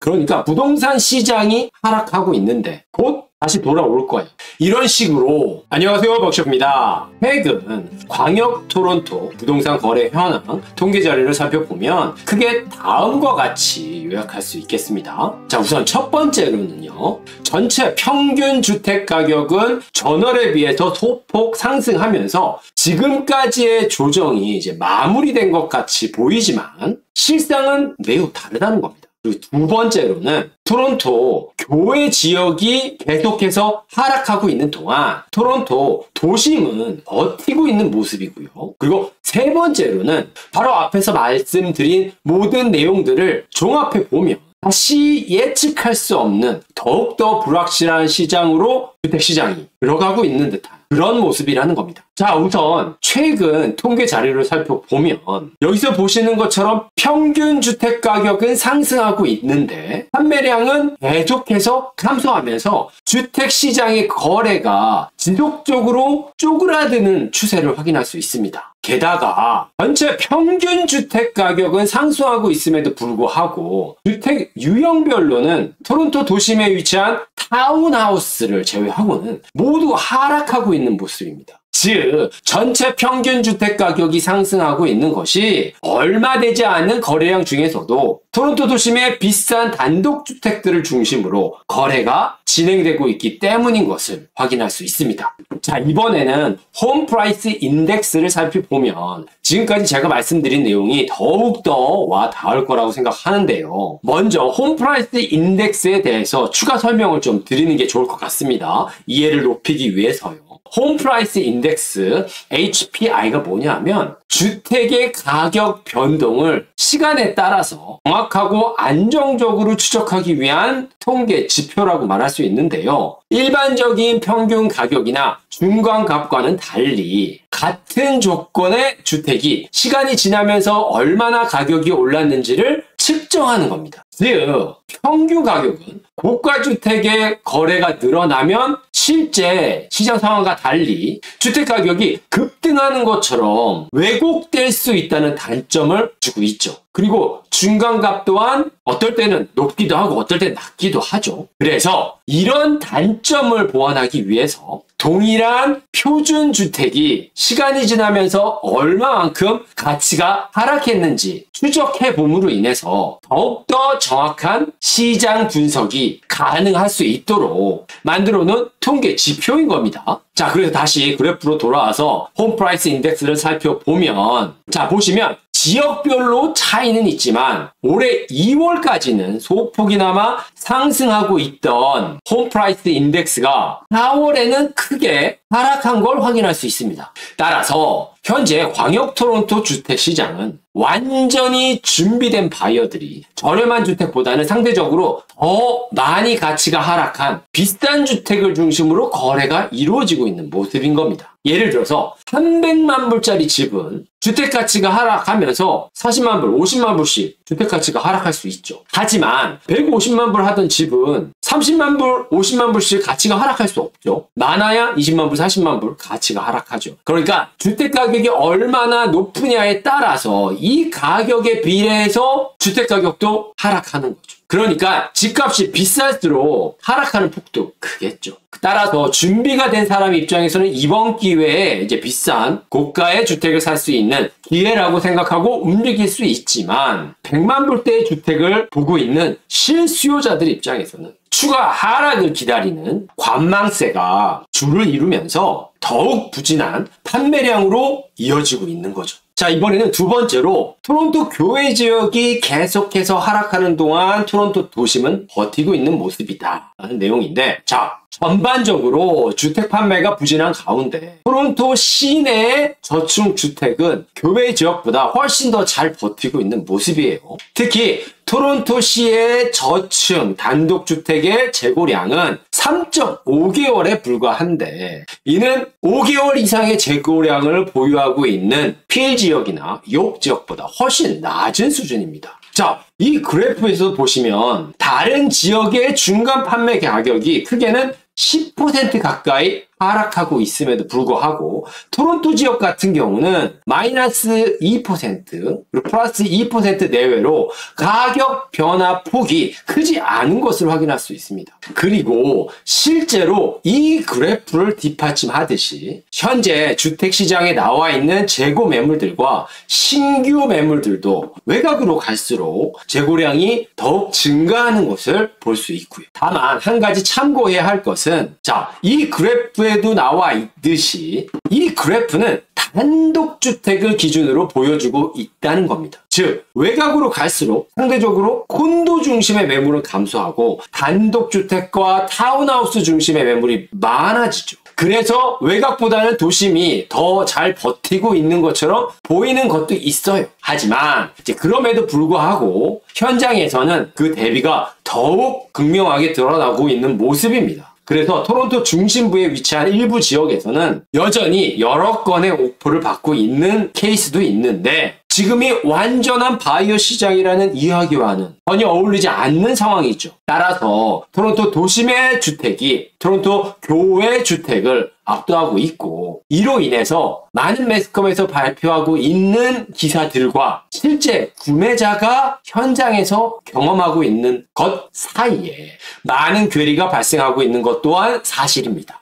그러니까 부동산 시장이 하락하고 있는데 곧 다시 돌아올 거예요. 이런 식으로 안녕하세요, 벅쇼입니다. 최근 광역 토론토 부동산 거래 현황 통계 자료를 살펴보면 크게 다음과 같이 요약할 수 있겠습니다. 자, 우선 첫 번째로는요. 전체 평균 주택 가격은 전월에 비해서 소폭 상승하면서 지금까지의 조정이 이제 마무리된 것 같이 보이지만 실상은 매우 다르다는 겁니다. 그리고 두 번째로는 토론토 교외 지역이 계속해서 하락하고 있는 동안 토론토 도심은 버티고 있는 모습이고요. 그리고 세 번째로는 바로 앞에서 말씀드린 모든 내용들을 종합해 보면 다시 예측할 수 없는 더욱더 불확실한 시장으로 주택시장이 들어가고 있는 듯한 그런 모습이라는 겁니다. 자, 우선 최근 통계 자료를 살펴보면 여기서 보시는 것처럼 평균 주택 가격은 상승하고 있는데 판매량은 계속해서 감소하면서 주택시장의 거래가 지속적으로 쪼그라드는 추세를 확인할 수 있습니다. 게다가 전체 평균 주택 가격은 상승하고 있음에도 불구하고 주택 유형별로는 토론토 도심에 위치한 타운하우스를 제외하고는 모두 하락하고 있는 모습입니다. 즉 전체 평균 주택 가격이 상승하고 있는 것이 얼마 되지 않는 거래량 중에서도 토론토 도심의 비싼 단독주택들을 중심으로 거래가 진행되고 있기 때문인 것을 확인할 수 있습니다. 자, 이번에는 홈 프라이스 인덱스를 살펴보면 지금까지 제가 말씀드린 내용이 더욱더 와 닿을 거라고 생각하는데요. 먼저 홈 프라이스 인덱스에 대해서 추가 설명을 좀 드리는 게 좋을 것 같습니다. 이해를 높이기 위해서요. 홈 프라이스 인덱스 HPI가 뭐냐면 주택의 가격 변동을 시간에 따라서 정확하고 안정적으로 추적하기 위한 통계 지표라고 말할 수 있는데요. 일반적인 평균 가격이나 중간값과는 달리 같은 조건의 주택이 시간이 지나면서 얼마나 가격이 올랐는지를 측정하는 겁니다. 즉 평균 가격은 고가 주택의 거래가 늘어나면 실제 시장 상황과 달리 주택 가격이 급등하는 것처럼 왜곡될 수 있다는 단점을 주고 있죠. 그리고 중간값 또한 어떨 때는 높기도 하고 어떨 때는 낮기도 하죠. 그래서 이런 단점을 보완하기 위해서 동일한 표준 주택이 시간이 지나면서 얼마만큼 가치가 하락했는지 추적해 봄으로 인해서 더욱더 정확한 시장 분석이 가능할 수 있도록 만들어 놓은 통계 지표인 겁니다. 자, 그래서 다시 그래프로 돌아와서 홈 프라이스 인덱스를 살펴보면 자, 보시면 지역별로 차이는 있지만 올해 2월까지는 소폭이나마 상승하고 있던 홈 프라이스 인덱스가 4월에는 크게 하락한 걸 확인할 수 있습니다. 따라서 현재 광역 토론토 주택 시장은 완전히 준비된 바이어들이 저렴한 주택보다는 상대적으로 더 많이 가치가 하락한 비싼 주택을 중심으로 거래가 이루어지고 있는 모습인 겁니다. 예를 들어서 300만 불짜리 집은 주택 가치가 하락하면서 40만 불, 50만 불씩 주택 가치가 하락할 수 있죠. 하지만 150만 불 하던 집은 30만 불, 50만 불씩 가치가 하락할 수 없죠. 많아야 20만 불, 40만 불 가치가 하락하죠. 그러니까 주택 가격이 얼마나 높으냐에 따라서 이 가격에 비례해서 주택 가격도 하락하는 거죠. 그러니까 집값이 비쌀수록 하락하는 폭도 크겠죠. 따라서 준비가 된 사람 입장에서는 이번 기회에 이제 비싼 고가의 주택을 살 수 있는 기회라고 생각하고 움직일 수 있지만 100만 불대의 주택을 보고 있는 실수요자들 입장에서는 추가 하락을 기다리는 관망세가 줄을 이루면서 더욱 부진한 판매량으로 이어지고 있는 거죠. 자, 이번에는 두 번째로 토론토 교외 지역이 계속해서 하락하는 동안 토론토 도심은 버티고 있는 모습이다 라는 내용인데, 자, 전반적으로 주택 판매가 부진한 가운데 토론토 시내의 저층 주택은 교외 지역보다 훨씬 더 잘 버티고 있는 모습이에요. 특히 토론토시의 저층 단독주택의 재고량은 3.5개월에 불과한데 이는 5개월 이상의 재고량을 보유하고 있는 필 지역이나 욕 지역보다 훨씬 낮은 수준입니다. 자, 이 그래프에서 보시면 다른 지역의 중간 판매 가격이 크게는 10% 가까이 하락하고 있음에도 불구하고 토론토 지역 같은 경우는 마이너스 2% 그리고 플러스 2% 내외로 가격 변화 폭이 크지 않은 것을 확인할 수 있습니다. 그리고 실제로 이 그래프를 뒷받침하듯이 현재 주택시장에 나와 있는 재고 매물들과 신규 매물들도 외곽으로 갈수록 재고량이 더욱 증가하는 것을 볼 수 있고요. 다만 한 가지 참고해야 할 것은 이 그래프에도 나와 있듯이 이 그래프는 단독주택을 기준으로 보여주고 있다는 겁니다. 즉 외곽으로 갈수록 상대적으로 콘도 중심의 매물은 감소하고 단독주택과 타운하우스 중심의 매물이 많아지죠. 그래서 외곽보다는 도심이 더 잘 버티고 있는 것처럼 보이는 것도 있어요. 하지만 그럼에도 불구하고 현장에서는 그 대비가 더욱 극명하게 드러나고 있는 모습입니다. 그래서 토론토 중심부에 위치한 일부 지역에서는 여전히 여러 건의 오퍼를 받고 있는 케이스도 있는데 지금이 완전한 바이오 시장이라는 이야기와는 전혀 어울리지 않는 상황이죠. 따라서 토론토 도심의 주택이 토론토 교외 주택을 압도하고 있고 이로 인해서 많은 매스컴에서 발표하고 있는 기사들과 실제 구매자가 현장에서 경험하고 있는 것 사이에 많은 괴리가 발생하고 있는 것 또한 사실입니다.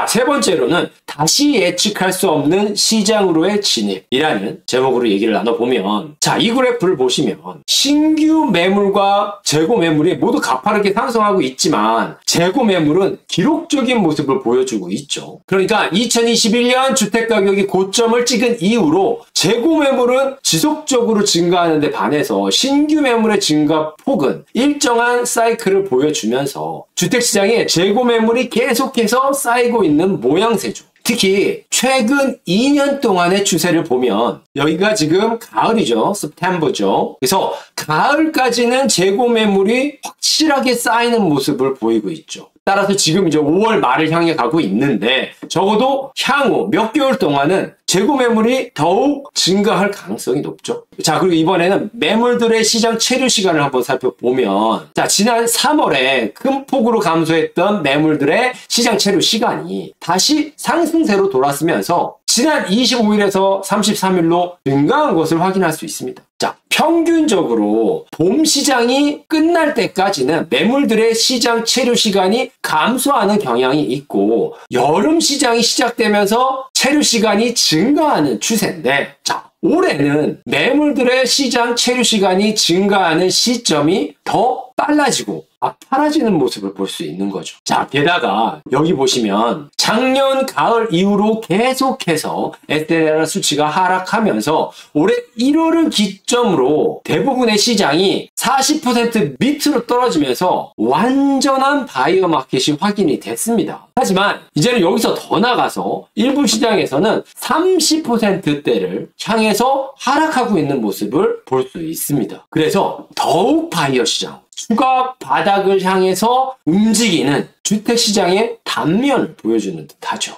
세 번째로는 다시 예측할 수 없는 시장으로의 진입이라는 제목으로 얘기를 나눠보면 이 그래프를 보시면 신규 매물과 재고 매물이 모두 가파르게 상승하고 있지만 재고 매물은 기록적인 모습을 보여주고 있죠. 그러니까 2021년 주택가격이 고점을 찍은 이후로 재고 매물은 지속적으로 증가하는 데 반해서 신규 매물의 증가 폭은 일정한 사이클을 보여주면서 주택시장에 재고 매물이 계속해서 쌓이고 있는 모양새죠. 특히 최근 2년 동안의 추세를 보면 여기가 지금 가을이죠. September죠. 그래서 가을까지는 재고 매물이 확실하게 쌓이는 모습을 보이고 있죠. 따라서 지금 이제 5월 말을 향해 가고 있는데 적어도 향후 몇 개월 동안은 재고 매물이 더욱 증가할 가능성이 높죠. 그리고 이번에는 매물들의 시장 체류 시간을 한번 살펴보면 지난 3월에 큰 폭으로 감소했던 매물들의 시장 체류 시간이 다시 상승세로 돌았으면서 지난 25일에서 33일로 증가한 것을 확인할 수 있습니다. 평균적으로 봄 시장이 끝날 때까지는 매물들의 시장 체류 시간이 감소하는 경향이 있고 여름 시장이 시작되면서 체류 시간이 증가하는 추세인데 올해는 매물들의 시장 체류 시간이 증가하는 시점이 더 빨라지고 가파라지는 모습을 볼 수 있는 거죠. 게다가 여기 보시면 작년 가을 이후로 계속해서 SNR 수치가 하락하면서 올해 1월을 기점으로 대부분의 시장이 40% 밑으로 떨어지면서 완전한 바이어 마켓이 확인이 됐습니다. 하지만 이제는 여기서 더 나가서 일부 시장에서는 30%대를 향해서 하락하고 있는 모습을 볼 수 있습니다. 그래서 더욱 바이어 시장, 추가 바닥을 향해서 움직이는 주택시장의 단면을 보여주는 듯하죠.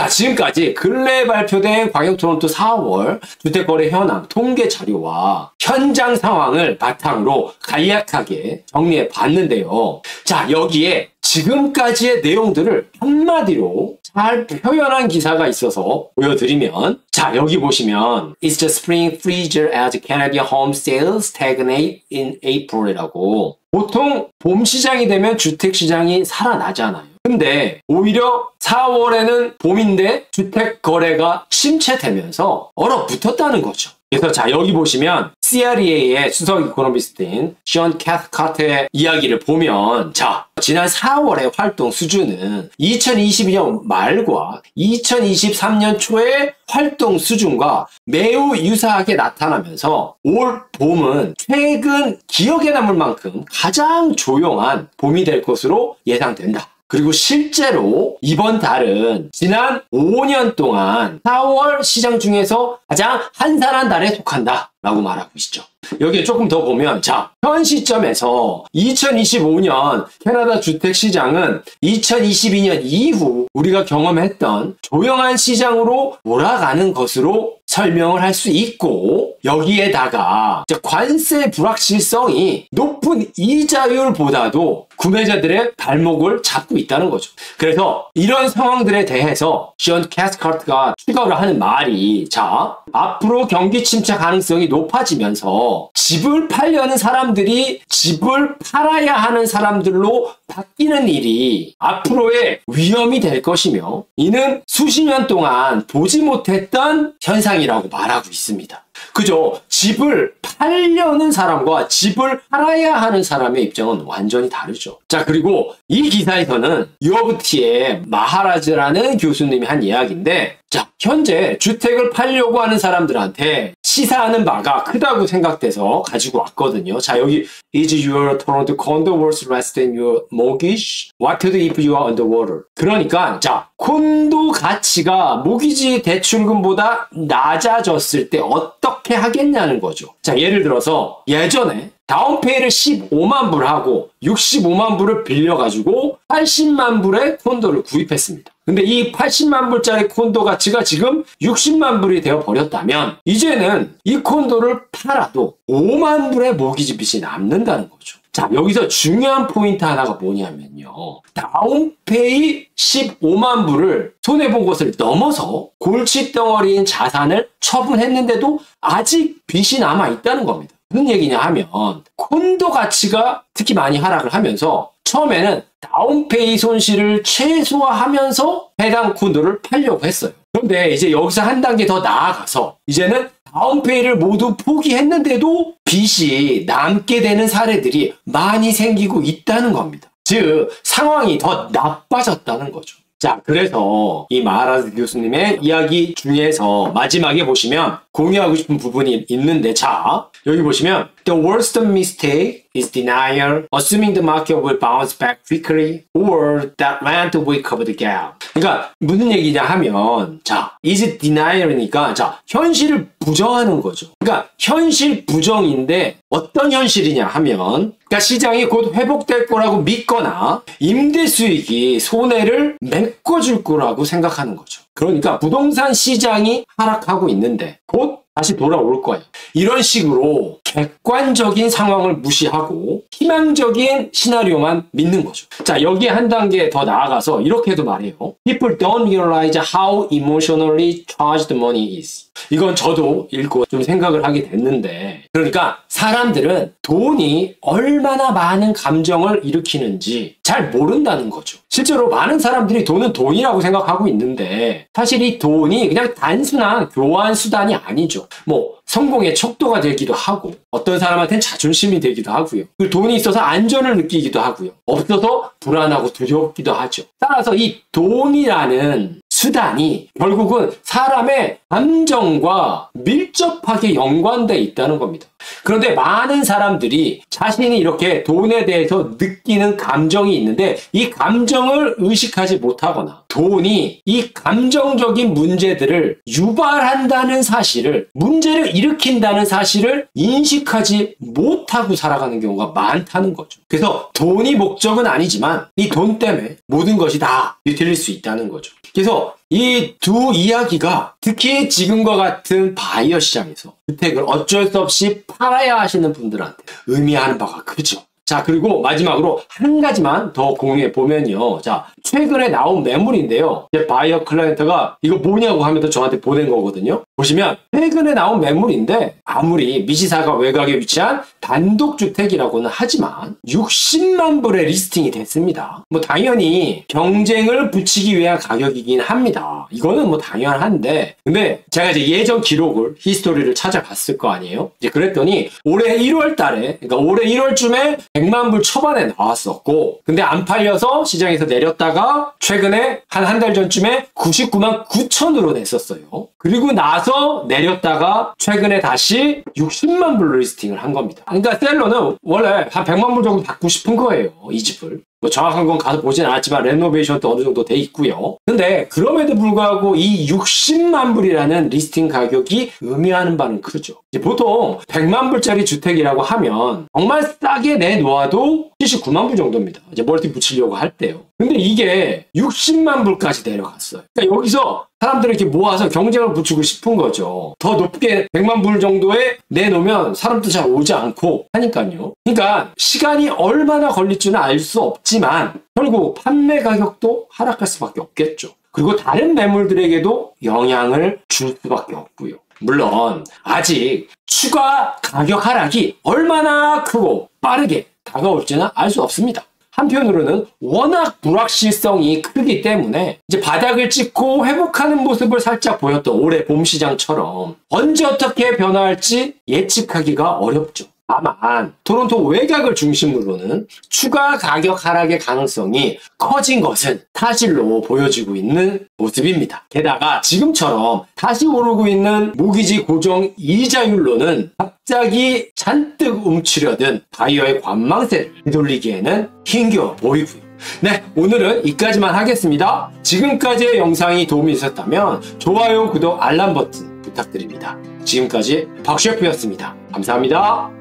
지금까지 근래에 발표된 광역 토론토 4월 주택거래 현황 통계 자료와 현장 상황을 바탕으로 간략하게 정리해 봤는데요. 여기에 지금까지의 내용들을 한마디로 잘 표현한 기사가 있어서 보여드리면 여기 보시면 It's the spring freezer as Canadian home sales stagnate in April이라고 보통 봄 시장이 되면 주택 시장이 살아나잖아요. 근데 오히려 4월에는 봄인데 주택 거래가 침체되면서 얼어붙었다는 거죠. 그래서 여기 보시면 CREA의 수석 이코노미스트인 션 캐스카트의 이야기를 보면 지난 4월의 활동 수준은 2022년 말과 2023년 초의 활동 수준과 매우 유사하게 나타나면서 올 봄은 최근 기억에 남을 만큼 가장 조용한 봄이 될 것으로 예상된다. 그리고 실제로 이번 달은 지난 5년 동안 4월 시장 중에서 가장 한산한 달에 속한다 라고 말하고 있죠. 여기에 조금 더 보면 현 시점에서 2025년 캐나다 주택시장은 2022년 이후 우리가 경험했던 조용한 시장으로 돌아가는 것으로 설명을 할 수 있고 여기에다가 관세 불확실성이 높은 이자율보다도 구매자들의 발목을 잡고 있다는 거죠. 그래서 이런 상황들에 대해서 션 캐스카트가 추가로 하는 말이 자, 앞으로 경기 침체 가능성이 높아지면서 집을 팔려는 사람들이 집을 팔아야 하는 사람들로 바뀌는 일이 앞으로의 위험이 될 것이며 이는 수십 년 동안 보지 못했던 현상이라고 말하고 있습니다. 그죠? 집을 팔려는 사람과 집을 팔아야 하는 사람의 입장은 완전히 다르죠. 자, 그리고 이 기사에서는 UofT의 마하라즈라는 교수님이 한 이야기인데 자, 현재 주택을 팔려고 하는 사람들한테 시사하는 바가 크다고 생각돼서 가지고 왔거든요. 자, 여기 Is your Toronto condo worth less than your mortgage? What to do if you are underwater? 그러니까 자, 콘도 가치가 모기지 대출금보다 낮아졌을 때 어떻게 하겠냐는 거죠. 자, 예를 들어서 예전에 다운페이를 15만 불 하고 65만 불을 빌려가지고 80만 불의 콘도를 구입했습니다. 근데 이 80만 불짜리 콘도 가치가 지금 60만 불이 되어 버렸다면 이제는 이 콘도를 팔아도 5만 불의 모기지 빚이 남는다는 거죠. 자, 여기서 중요한 포인트 하나가 뭐냐면요. 다운페이 15만 불을 손해본 것을 넘어서 골칫덩어리인 자산을 처분했는데도 아직 빚이 남아있다는 겁니다. 무슨 얘기냐 하면 콘도 가치가 특히 많이 하락을 하면서 처음에는 다운페이 손실을 최소화하면서 해당 콘도를 팔려고 했어요. 그런데 이제 여기서 한 단계 더 나아가서 이제는 다운페이를 모두 포기했는데도 빚이 남게 되는 사례들이 많이 생기고 있다는 겁니다. 즉 상황이 더 나빠졌다는 거죠. 자, 그래서 이 마하라즈 교수님의 이야기 중에서 마지막에 보시면 공유하고 싶은 부분이 있는데 자, 여기 보시면 The worst mistake is denial, assuming the market will bounce back quickly or that rent will cover the gap. 그러니까 무슨 얘기냐 하면 자, is denial이니까 자, 현실을 부정하는 거죠. 그러니까 현실 부정인데 어떤 현실이냐 하면 그러니까 시장이 곧 회복될 거라고 믿거나 임대 수익이 손해를 메꿔줄 거라고 생각하는 거죠. 그러니까 부동산 시장이 하락하고 있는데 곧 다시 돌아올 거예요. 이런 식으로 객관적인 상황을 무시하고 희망적인 시나리오만 믿는 거죠. 자, 여기에 한 단계 더 나아가서 이렇게도 말해요. People don't realize how emotionally charged money is. 이건 저도 읽고 좀 생각을 하게 됐는데 그러니까 사람들은 돈이 얼마나 많은 감정을 일으키는지 잘 모른다는 거죠. 실제로 많은 사람들이 돈은 돈이라고 생각하고 있는데 사실 이 돈이 그냥 단순한 교환 수단이 아니죠. 뭐 성공의 척도가 되기도 하고 어떤 사람한테는 자존심이 되기도 하고요. 그리고 돈이 있어서 안전을 느끼기도 하고요. 없어서 불안하고 두렵기도 하죠. 따라서 이 돈이라는 수단이 결국은 사람의 감정과 밀접하게 연관되어 있다는 겁니다. 그런데 많은 사람들이 자신이 이렇게 돈에 대해서 느끼는 감정이 있는데 이 감정을 의식하지 못하거나 돈이 이 감정적인 문제들을 유발한다는 사실을, 문제를 일으킨다는 사실을 인식하지 못하고 살아가는 경우가 많다는 거죠. 그래서 돈이 목적은 아니지만 이 돈 때문에 모든 것이 다 뒤틀릴 수 있다는 거죠. 그래서 이 두 이야기가 특히 지금과 같은 바이어 시장에서 주택을 어쩔 수 없이 팔아야 하시는 분들한테 의미하는 바가 크죠. 자, 그리고 마지막으로 한 가지만 더 공유해 보면요. 자, 최근에 나온 매물인데요. 제 바이어 클라이언트가 이거 뭐냐고 하면서 저한테 보낸 거거든요. 보시면 최근에 나온 매물인데 아무리 미시사가 외곽에 위치한 단독주택이라고는 하지만 60만 불의 리스팅이 됐습니다. 뭐 당연히 경쟁을 붙이기 위한 가격이긴 합니다. 이거는 뭐 당연한데 근데 제가 이제 예전 기록을 히스토리를 찾아봤을 거 아니에요. 이제 그랬더니 올해 1월 달에 그러니까 올해 1월쯤에 100만 불 초반에 나왔었고 근데 안 팔려서 시장에서 내렸다가 최근에 한 달 전쯤에 99만 9천으로 냈었어요. 그리고 나서 내렸다가 최근에 다시 60만 불로 리스팅을 한 겁니다. 그러니까 셀러는 원래 한 100만 불 정도 받고 싶은 거예요. 이 집을. 뭐 정확한 건 가서 보진 않았지만 레노베이션도 어느 정도 돼 있고요. 근데 그럼에도 불구하고 이 60만 불이라는 리스팅 가격이 의미하는 바는 크죠. 이제 보통 100만 불짜리 주택이라고 하면 정말 싸게 내놓아도 79만 불 정도입니다. 이제 멀티 붙이려고 할 때요. 근데 이게 60만 불까지 내려갔어요. 그러니까 여기서 사람들을 이렇게 모아서 경쟁을 붙이고 싶은 거죠. 더 높게 100만 불 정도에 내놓으면 사람도 잘 오지 않고 하니까요. 그러니까 시간이 얼마나 걸릴지는 알 수 없지만 결국 판매 가격도 하락할 수밖에 없겠죠. 그리고 다른 매물들에게도 영향을 줄 수밖에 없고요. 물론 아직 추가 가격 하락이 얼마나 크고 빠르게 다가올지는 알 수 없습니다. 한편으로는 워낙 불확실성이 크기 때문에 이제 바닥을 찍고 회복하는 모습을 살짝 보였던 올해 봄 시장처럼 언제 어떻게 변화할지 예측하기가 어렵죠. 다만 토론토 외곽을 중심으로는 추가 가격 하락의 가능성이 커진 것은 사실로 보여지고 있는 모습입니다. 게다가 지금처럼 다시 오르고 있는 모기지 고정 이자율로는 갑자기 잔뜩 움츠려든 바이어의 관망세를 되돌리기에는 힘겨워 보이고요. 네, 오늘은 여기까지만 하겠습니다. 지금까지의 영상이 도움이 되셨다면 좋아요, 구독, 알람 버튼 부탁드립니다. 지금까지 박셰프였습니다. 감사합니다.